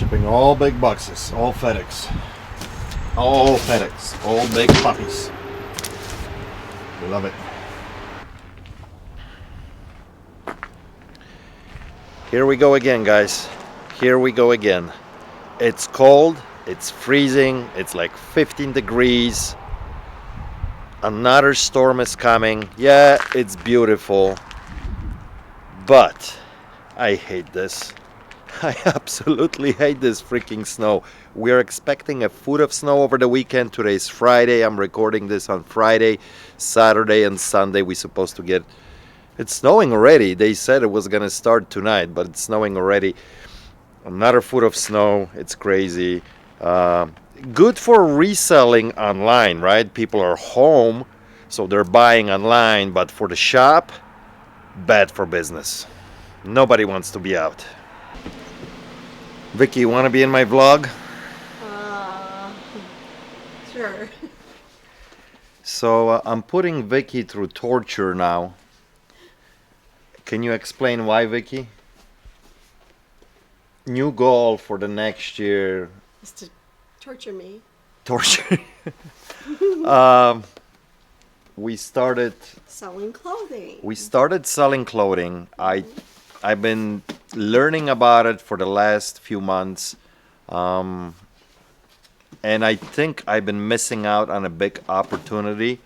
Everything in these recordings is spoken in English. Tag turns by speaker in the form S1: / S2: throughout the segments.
S1: Shipping all big boxes, all FedEx. All FedEx, all big puppies. We love it. Here we go again, guys. Here we go again. It's cold, it's freezing, it's like 15 degrees. Another storm is coming. Yeah, it's beautiful. But I hate this. I absolutely hate this freaking snow. We're expecting a foot of snow over the weekend. Today's Friday. I'm recording this on Friday. Saturday and Sunday we're supposed to get... It's snowing already. They said it was going to start tonight, but it's snowing already. Another foot of snow. It's crazy. Good for reselling online, right? People are home, so they're buying online. But for the shop, bad for business. Nobody wants to be out. Vicky, you want to be in my vlog?
S2: Sure.
S1: So I'm putting Vicky through torture now. Can you explain why, Vicky? New goal for the next year.
S2: Is to torture me.
S1: Torture. We started
S2: Selling clothing.
S1: selling clothing. I've been learning about it for the last few months. And I think I've been missing out on a big opportunity.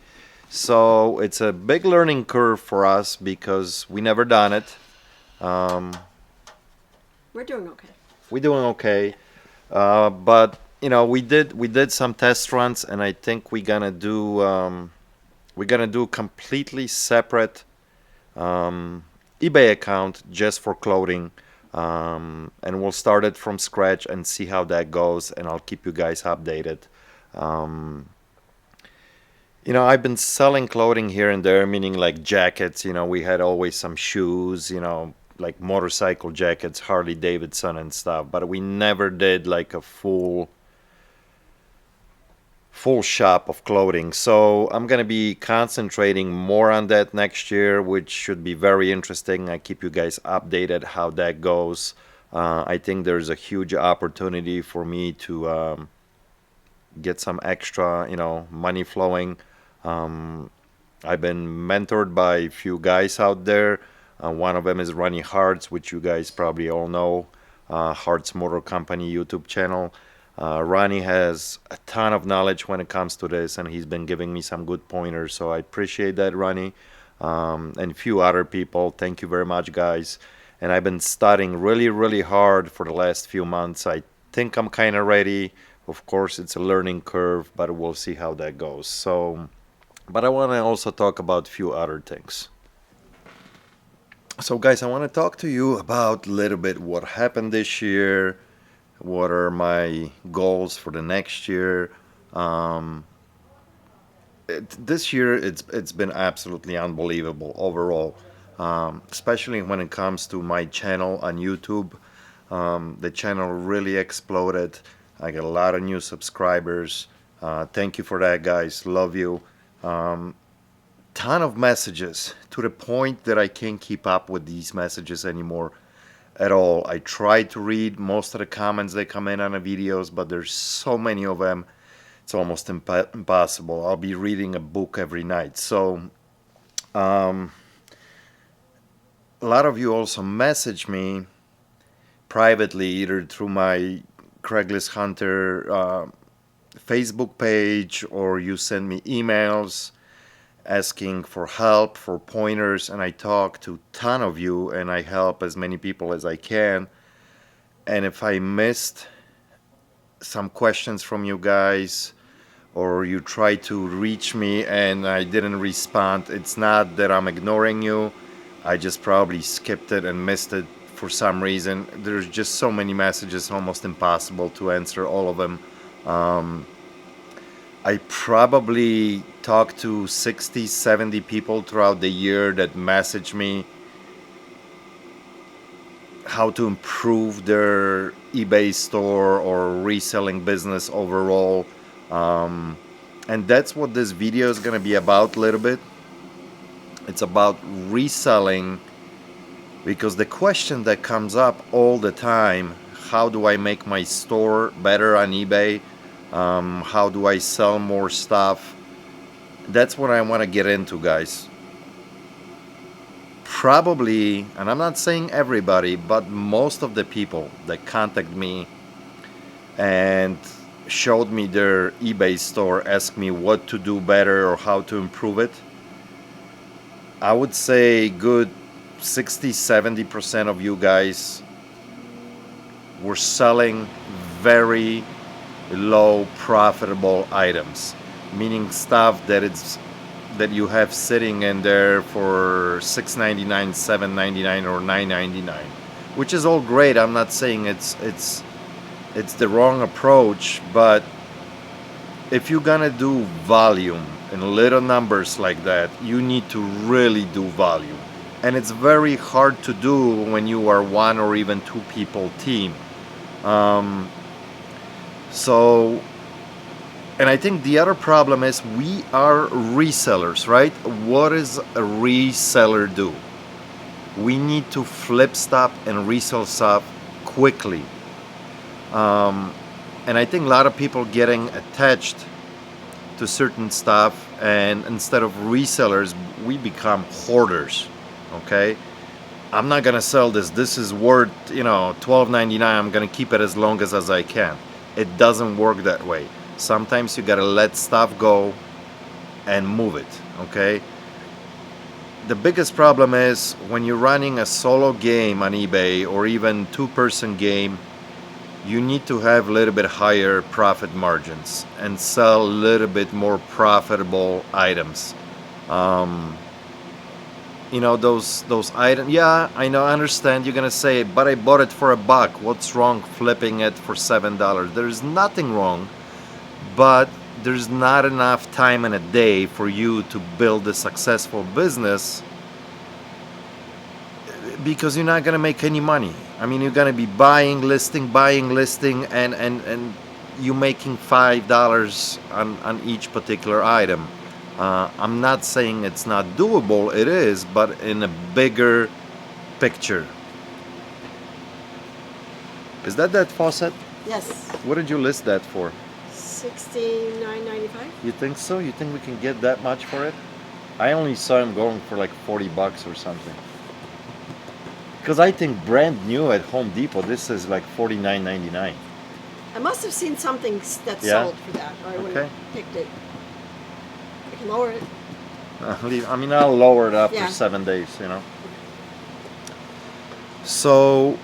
S1: So it's a big learning curve for us because we never done it.
S2: We're doing okay.
S1: We're doing okay. But you know, we did some test runs, and I think we're gonna do completely separate eBay account just for clothing. And we'll start it from scratch and see how that goes, and I'll keep you guys updated. You know, I've been selling clothing here and there, meaning like jackets. You know, we had always some shoes, you know, like motorcycle jackets, Harley Davidson and stuff, but we never did like a full shop of clothing. So I'm going to be concentrating more on that next year, which should be very interesting. I keep you guys updated how that goes. I think there's a huge opportunity for me to get some extra, you know, money flowing. I've been mentored by a few guys out there. One of them is Ronnie Hart's, which you guys probably all know. Hart's Motor Company YouTube channel. Ronnie has a ton of knowledge when it comes to this, and he's been giving me some good pointers, so I appreciate that, Ronnie. And a few other people. Thank you very much, guys. And I've been studying really, really hard for the last few months. I think I'm kind of ready. Of course, it's a learning curve, but we'll see how that goes. So, but I want to also talk about a few other things. So, guys, I want to talk to you about a little bit what happened this year. What are my goals for the next year? This year, it's been absolutely unbelievable overall, especially when it comes to my channel on YouTube. The channel really exploded. I got a lot of new subscribers. Thank you for that, guys. Love you. Ton of messages to the point that I can't keep up with these messages anymore at all. I try to read most of the comments that come in on the videos, but there's so many of them, it's almost impossible. I'll be reading a book every night. So a lot of you also message me privately, either through my Craigslist Hunter Facebook page, or you send me emails asking for help, for pointers, and I talk to a ton of you, and I help as many people as I can. And if I missed some questions from you guys, or you try to reach me and I didn't respond, it's not that I'm ignoring you. I just probably skipped it and missed it for some reason. There's just so many messages, almost impossible to answer all of them. I probably talked to 60, 70 people throughout the year that message me how to improve their eBay store or reselling business overall. And that's what this video is going to be about a little bit. It's about reselling, because the question that comes up all the time, how do I make my store better on eBay, how do I sell more stuff. That's what I want to get into, guys. Probably, and I'm not saying everybody, but most of the people that contact me and showed me their eBay store, asked me what to do better or how to improve it. I would say good 60-70% of you guys were selling very low profitable items, meaning stuff that you have sitting in there for $6.99, $7.99, or $9.99, which is all great. I'm not saying it's the wrong approach, but if you're gonna do volume in little numbers like that, you need to really do volume. And it's very hard to do when you are one or even two people team. Um, so, and I think the other problem is we are resellers, right? What does a reseller do? We need to flip stuff and resell stuff quickly. Um, and I think a lot of people getting attached to certain stuff, and instead of resellers, we become hoarders. Okay, I'm not gonna sell this. This is worth $12.99. I'm gonna keep it as long as I can. It doesn't work that way. Sometimes you gotta let stuff go and move it. Okay. The biggest problem is when you're running a solo game on eBay or even two-person game, you need to have a little bit higher profit margins and sell a little bit more profitable items. Um, those items. Yeah, I know. I understand. You're gonna say, but I bought it for $1. What's wrong flipping it for $7? There's nothing wrong, but there's not enough time in a day for you to build a successful business because you're not gonna make any money. I mean, you're gonna be buying, listing, and you making $5 on each particular item. I'm not saying it's not doable. It is, but in a bigger picture. Is that faucet?
S2: Yes.
S1: What did you list that for?
S2: $69.95.
S1: You think so? You think we can get that much for it? I only saw him going for like $40 or something. Because I think brand new at Home Depot, this is like $49.99.
S2: I must have seen something that
S1: Yeah?
S2: sold for that, or I would
S1: Okay.
S2: have picked it. I can lower it.
S1: I mean, I'll lower it after
S2: Yeah.
S1: 7 days, So,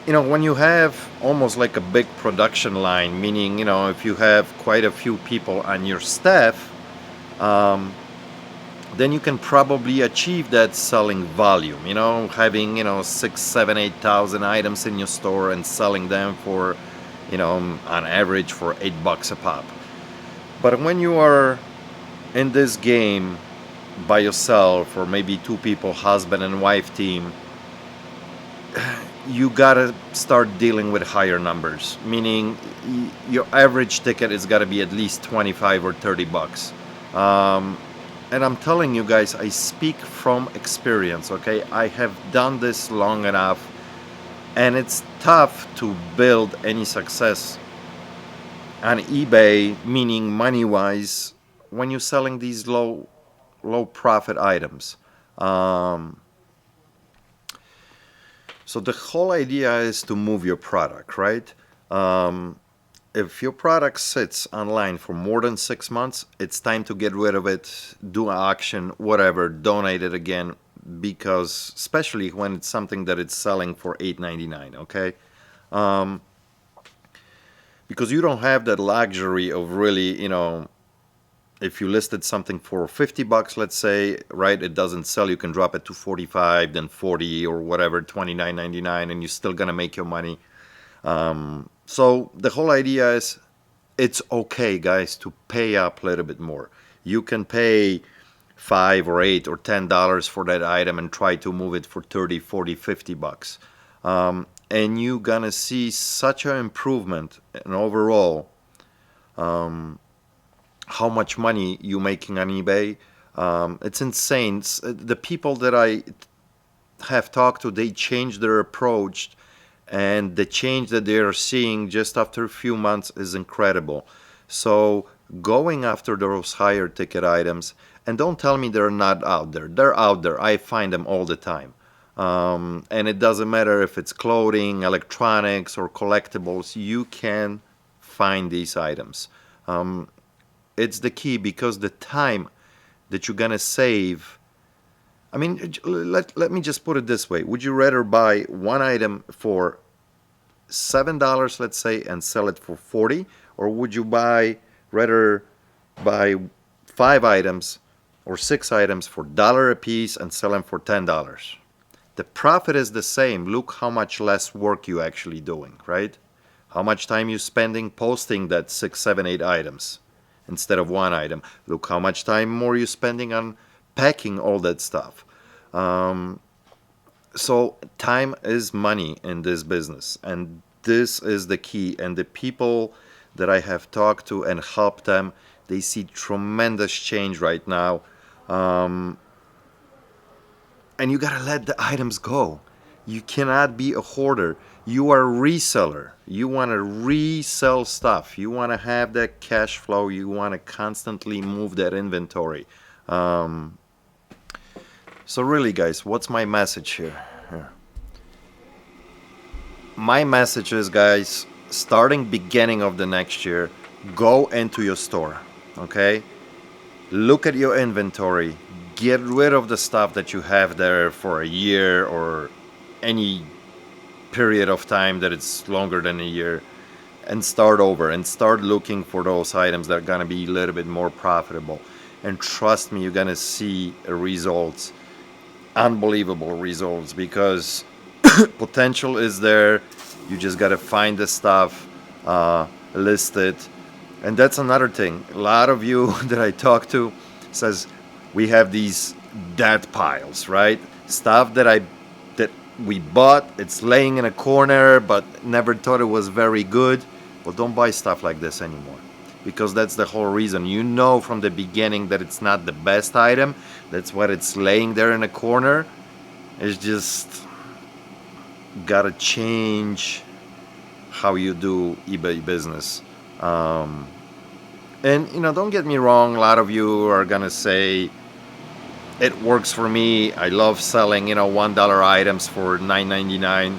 S1: when you have almost like a big production line, meaning, if you have quite a few people on your staff, then you can probably achieve that selling volume, having, 6, 7, 8,000 items in your store and selling them for, on average for $8 a pop. But when you are in this game by yourself or maybe two people, husband and wife team, you gotta start dealing with higher numbers, meaning your average ticket is gotta be at least 25 or $30. And I'm telling you guys, I speak from experience, okay? I have done this long enough, and it's tough to build any success on eBay, meaning money-wise, when you're selling these low profit items. So the whole idea is to move your product, right? If your product sits online for more than 6 months, it's time to get rid of it, do an auction, whatever, donate it again, because especially when it's something that it's selling for $8.99, okay? Because you don't have that luxury of really, if you listed something for $50, let's say, right, it doesn't sell, you can drop it to 45, then 40 or whatever, $29.99, and you're still gonna make your money. So the whole idea is it's okay, guys, to pay up a little bit more. You can pay $5 or $8 or $10 for that item and try to move it for 30, 40, $50. And you're gonna see such an improvement in overall how much money you're making on eBay. It's insane. The people that I have talked to, they changed their approach and the change that they are seeing just after a few months is incredible. So going after those higher ticket items, and don't tell me they're not out there. They're out there. I find them all the time. And it doesn't matter if it's clothing, electronics, or collectibles, you can find these items. It's the key because the time that you're gonna save. I mean, let me just put it this way. Would you rather buy one item for $7, let's say, and sell it for 40, or would you rather buy 5 items or 6 items for $1 a piece and sell them for $10? The profit is the same. Look how much less work you actually doing, right? How much time you spending posting that 6, 7, 8 items instead of one item. Look how much time more you spending on packing all that stuff. So time is money in this business, and this is the key. And the people that I have talked to and helped them, they see tremendous change right now. And you gotta let the items go. You cannot be a hoarder. You are a reseller. You want to resell stuff. You want to have that cash flow. You want to constantly move that inventory. So really, guys, what's my message here? My message is, guys, starting beginning of the next year, go into your store, okay? Look at your inventory. Get rid of the stuff that you have there for a year or any period of time that it's longer than a year, and start over and start looking for those items that are going to be a little bit more profitable. And trust me, you're going to see results, unbelievable results, because potential is there. You just got to find the stuff, list it. And that's another thing. A lot of you that I talk to says we have these dead piles, right? Stuff that we bought, it's laying in a corner, but never thought it was very good. Well, don't buy stuff like this anymore, because that's the whole reason. You know from the beginning that it's not the best item. That's what it's laying there in a corner. It's just gotta change how you do eBay business. And don't get me wrong. A lot of you are gonna say it works for me. I love selling, $1 items for $9.99.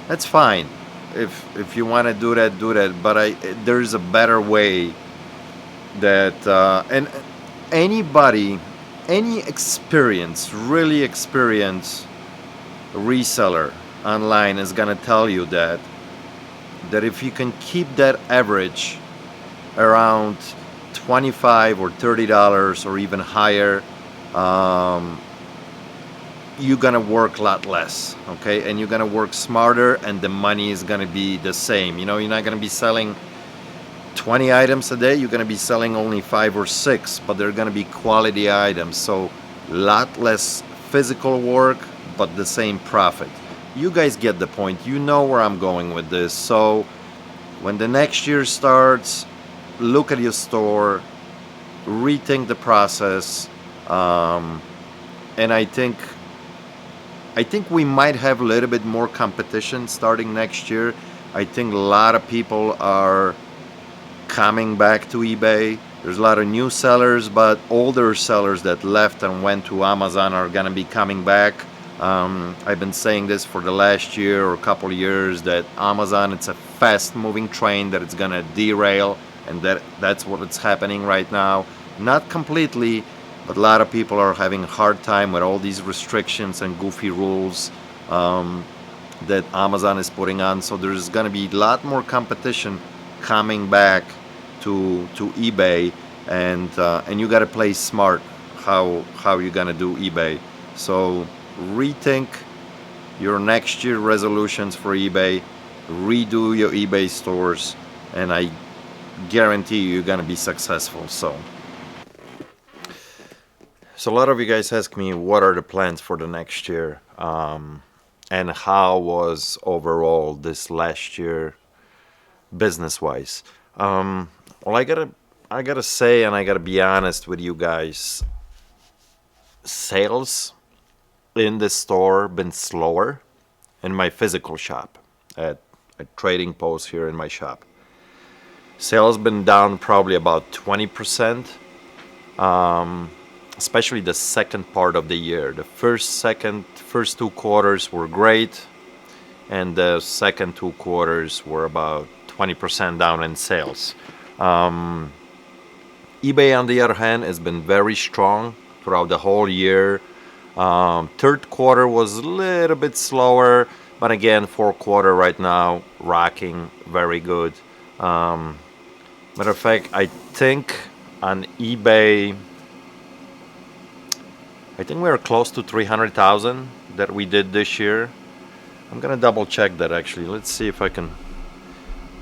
S1: That's fine. If you want to do that, do that. But there's a better way that and anybody, any really experienced reseller online is gonna tell you that if you can keep that average around $25 or $30 or even higher, you're gonna work a lot less, okay? And you're gonna work smarter, and the money is gonna be the same. You're not gonna be selling 20 items a day. You're gonna be selling only 5 or 6, but they're gonna be quality items. So a lot less physical work, but the same profit. You guys get the point. You know where I'm going with this. So when the next year starts, look at your store, rethink the process. And I think we might have a little bit more competition starting next year. I think a lot of people are coming back to eBay. There's a lot of new sellers, but older sellers that left and went to Amazon are going to be coming back. I've been saying this for the last year or a couple of years, that Amazon, it's a fast-moving train that it's going to derail, and that's what's happening right now. Not completely, but a lot of people are having a hard time with all these restrictions and goofy rules that Amazon is putting on. So there's going to be a lot more competition coming back to eBay, and you got to play smart how you're going to do eBay. So rethink your next year resolutions for eBay, redo your eBay stores, and I guarantee you're going to be successful. So a lot of you guys ask me what are the plans for the next year, and how was overall this last year business-wise. Well, I gotta say, and I gotta be honest with you guys, sales in the store been slower in my physical shop. at trading posts here in my shop. Sales been down probably about 20%, especially the second part of the year. The first 2 quarters were great, and the second 2 quarters were about 20% down in sales. eBay, on the other hand, has been very strong throughout the whole year. Third quarter was a little bit slower, but again, fourth quarter right now, rocking very good. Matter of fact, I think on eBay, I think we are close to 300,000 that we did this year. I'm gonna double check that actually. Let's see if I can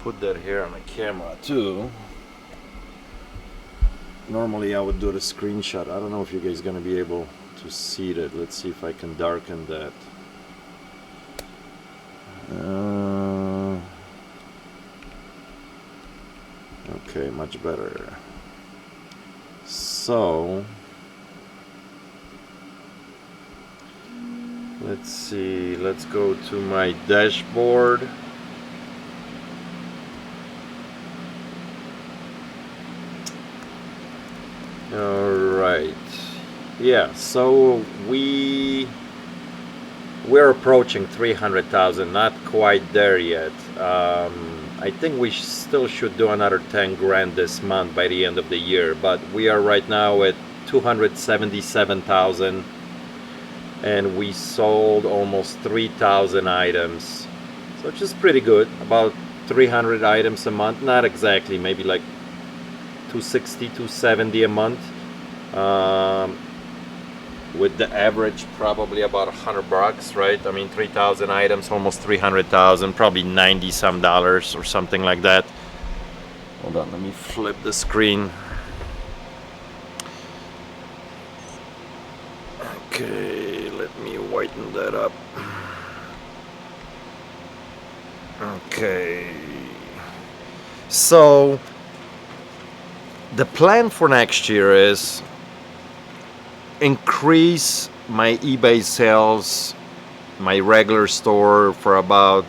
S1: put that here on the camera too. Normally I would do the screenshot. I don't know if you guys gonna be able to see that. Let's see if I can darken that. Okay, much better. So let's see, let's go to my dashboard. All right. Yeah, so we're approaching 300,000, not quite there yet. I think we still should do another 10 grand this month by the end of the year, but we are right now at 277,000, and we sold almost 3,000 items, so it's just pretty good. About 300 items a month, not exactly, maybe like 260, 270 a month. With the average probably about $100, right? I mean, 3,000 items, almost 300,000, probably 90 some dollars or something like that. Hold on, let me flip the screen. Okay, let me whiten that up. Okay, so the plan for next year is increase my eBay sales, my regular store, for about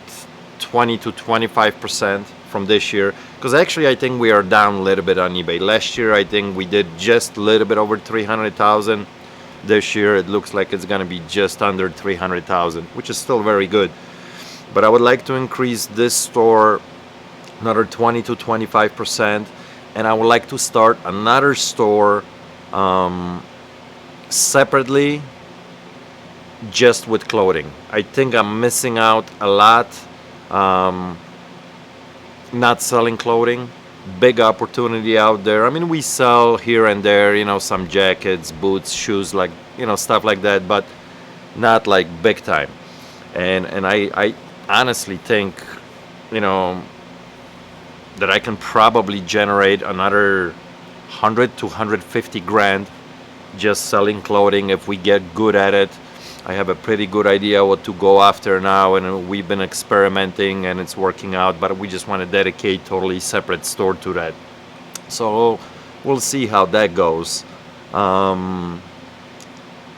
S1: 20 to 25% from this year, because actually I think we are down a little bit on eBay. Last year I think we did just a little bit over 300,000. This year it looks like it's gonna be just under 300,000, which is still very good. But I would like to increase this store another 20 to 25%, and I would like to start another store separately, just with clothing. I think I'm missing out a lot, not selling clothing. Big opportunity out there. I mean, we sell here and there, some jackets, boots, shoes, like, stuff like that, but not like big time. And I honestly think, that I can probably generate another 100 to 150 grand just selling clothing if we get good at it. I have a pretty good idea what to go after now, and we've been experimenting and it's working out, but we just want to dedicate totally separate store to that. So we'll see how that goes. A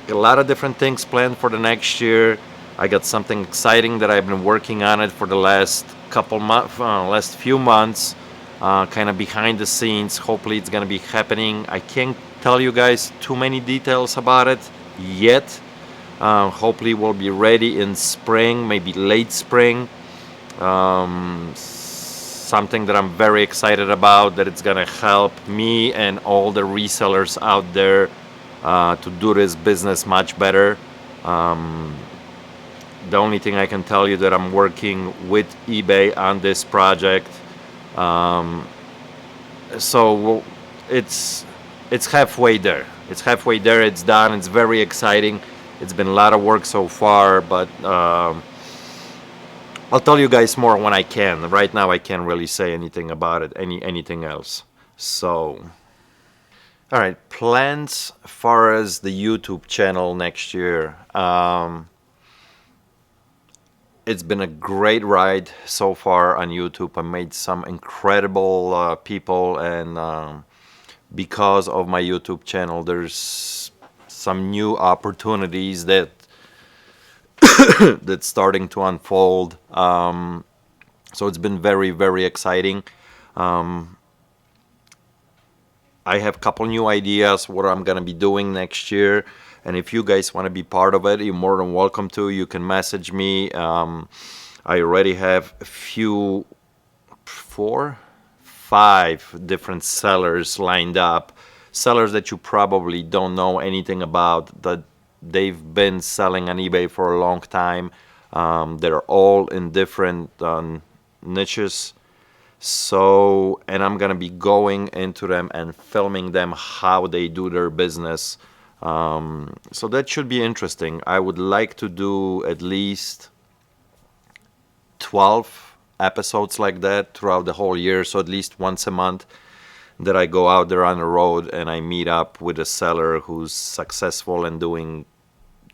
S1: lot of different things planned for the next year. I got something exciting that I've been working on it for the last last few months, kind of behind the scenes. Hopefully it's gonna be happening. I can't tell you guys too many details about it yet. Hopefully we'll be ready in spring, maybe late spring. Something that I'm very excited about, that it's gonna help me and all the resellers out there to do this business much better. The only thing I can tell you that I'm working with eBay on this project. So it's halfway there. It's halfway there. It's done. It's very exciting. It's been a lot of work so far, but I'll tell you guys more when I can. Right now, I can't really say anything about it, anything else. So, all right, plans as far as the YouTube channel next year. It's been a great ride so far on YouTube. I made some incredible people, and because of my YouTube channel, there's some new opportunities that that's starting to unfold. So it's been very, very exciting. Um, I have a couple new ideas what I'm gonna be doing next year, and if you guys want to be part of it, you're more than welcome to. You can message me. I already have a few, 5 different sellers lined up. Sellers that you probably don't know anything about, that they've been selling on eBay for a long time. They're all in different niches. So, and I'm gonna be going into them and filming them how they do their business. So that should be interesting. I would like to do at least 12 episodes like that throughout the whole year. So at least once a month that I go out there on the road and I meet up with a seller who's successful and doing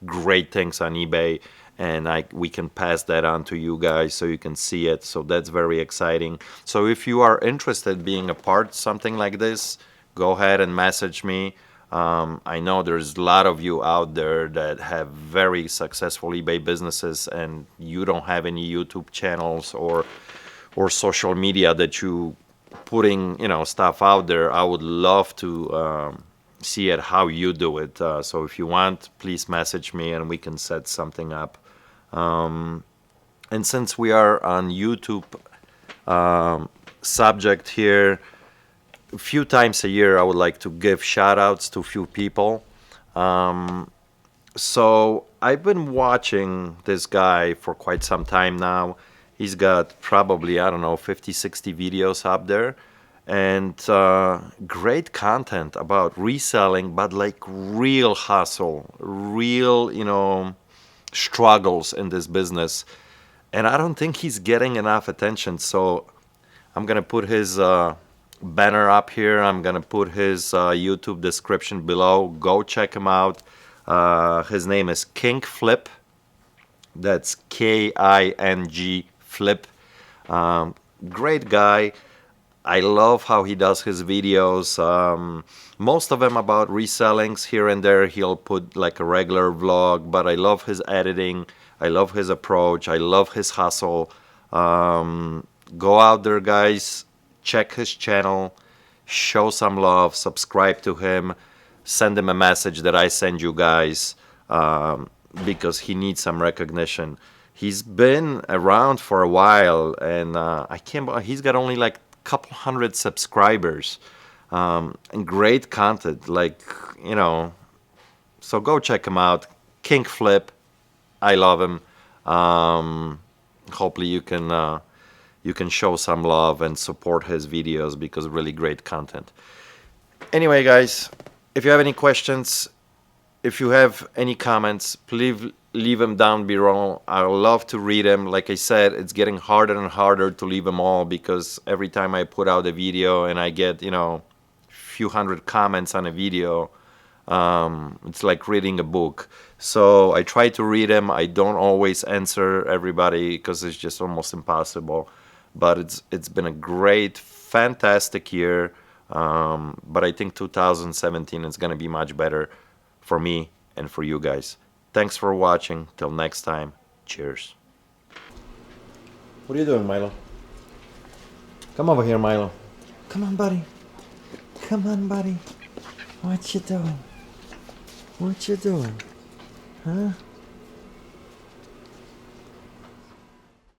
S1: great things on eBay, and we can pass that on to you guys so you can see it. So that's very exciting. So if you are interested in being a part of something like this, go ahead and message me. I know there's a lot of you out there that have very successful eBay businesses and you don't have any YouTube channels or social media that you putting stuff out there. I would love to see it how you do it. So if you want, please message me and we can set something up. And since we are on YouTube subject here, a few times a year I would like to give shout outs to a few people. So I've been watching this guy for quite some time now. He's got probably, I don't know, 50, 60 videos up there. And great content about reselling, but like real hustle, real, struggles in this business. And I don't think he's getting enough attention. So I'm going to put his banner up here. I'm going to put his YouTube description below. Go check him out. His name is King Flip. That's King Flip. Great guy. I love how he does his videos. Most of them about resellings. Here and there he'll put like a regular vlog, but I love his editing. I love his approach. I love his hustle. Go out there, guys. Check his channel. Show some love. Subscribe to him. Send him a message that I send you guys, because he needs some recognition. He's been around for a while, and I can't believe he's got only like couple hundred subscribers, and great content, so go check him out. King Flip, I love him. Hopefully you can show some love and support his videos because really great content. Anyway, guys, if you have any questions, if you have any comments, please leave them down below. I love to read them. Like I said, it's getting harder and harder to leave them all because every time I put out a video and I get, few hundred comments on a video, it's like reading a book. So I try to read them. I don't always answer everybody because it's just almost impossible. But it's been a great, fantastic year. But I think 2017 is going to be much better for me and for you guys. Thanks for watching. Till next time. Cheers. What are you doing, Milo? Come over here, Milo. Come on, buddy. Come on, buddy. What you doing? What you doing? Huh?